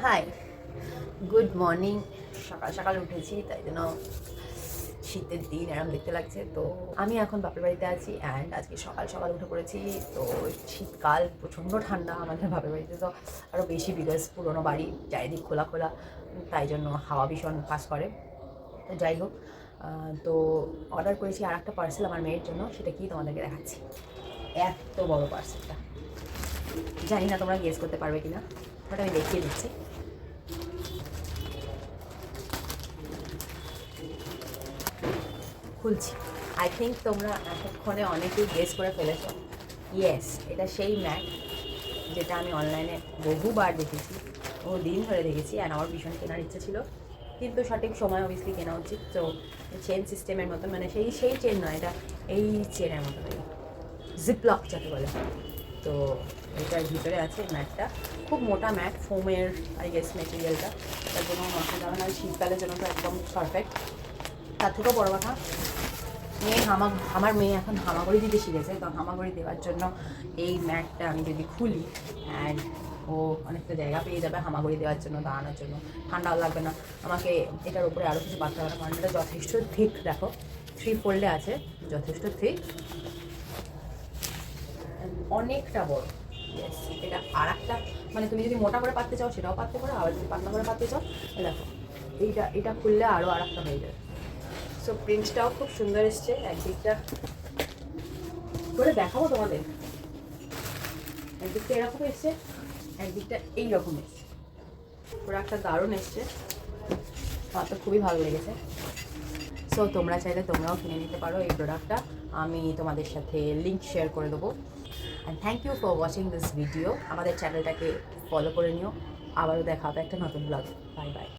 High, good morning. সকাল সকাল উঠেছি, তাই জন্য শীতের দিন এরম দেখতে লাগছে। তো আমি এখন বাপের বাড়িতে আছি অ্যান্ড আজকে সকাল সকাল উঠে পড়েছি। তো শীতকাল, প্রচণ্ড ঠান্ডা আমাদের বাপের বাড়িতে, তো আরও বেশি বিকজ পুরোনো বাড়ি, চারিদিক খোলা খোলা, তাই জন্য হাওয়া ভীষণ পাস করে। তো যাই হোক, তো অর্ডার করেছি আর একটা পার্সেল আমার মেয়ের জন্য, সেটা কি তোমাদেরকে দেখাচ্ছি। এত বড় পার্সেলটা, জানি না তোমরা গেস করতে পারবে কিনা, বাট আমি দেখিয়ে দিচ্ছি। খুলছি। আই থিঙ্ক তোমরা এতক্ষণে অনেকেই গেস করে ফেলেছো। ইয়েস, এটা সেই ম্যাট যেটা আমি অনলাইনে বহুবার দেখেছি, দিন ধরে দেখেছি, অ্যান্ড আমার ভীষণ কেনার ইচ্ছে ছিল, কিন্তু সঠিক সময় অবভিয়াসলি কেনা উচিত। তো চেন সিস্টেমের মতন, মানে সেই চেন নয়, এটা এই চেনের মতন, জিপলক যাকে বলে। তো এটার ভিতরে আছে ম্যাটটা, খুব মোটা ম্যাট, ফোমের আই গেস মেটেরিয়ালটা, তার জন্য অসুবিধা হয় না, শীতকালের জন্য তো একদম পারফেক্ট। তার থেকেও বড় কথা, আমার মেয়ে এখন হামাগুড়ি দিতে শিখেছে, তো হামাগুড়ি দেওয়ার জন্য এই ম্যাটটা আমি যদি খুলি, অ্যান্ড ও অনেকটা জায়গা পেয়ে যাবে হামাগুড়ি দেওয়ার জন্য, দাঁড়ানোর জন্য, ঠান্ডাও লাগবে না আমাকে। এটার উপরে আরও কিছু পাততে হবে না, কারণ এটা যথেষ্ট থিক, দেখো 3 ফোল্ডে আছে, যথেষ্ট থিক, অনেকটা বড়। ইয়েস, এটা আর একটা, মানে তুমি যদি মোটা করে পাততে চাও সেটাও পাততে পারো, আবার যদি পাতলা করে পাততে চাও, দেখো এটা খুললে আরও আর একটা হয়ে যাবে। সো প্রিন্টটাও খুব সুন্দর এসছে, একদিকটা করে দেখাবো তোমাদের, একদিকটা এরকম এসছে, একদিকটা এইরকম এসছে, প্রোডাক্টটা দারুণ এসছে, আমার তো খুবই ভালো লেগেছে। সো তোমরা চাইলে তোমরাও কিনে নিতে পারো এই প্রোডাক্টটা, আমি তোমাদের সাথে লিঙ্ক শেয়ার করে দেবো। And thank you for watching this video. আমাদের চ্যানেলটাকে ফলো করে নিও, আবারও দেখা হবে একটা নতুন ব্লগে। Bye bye.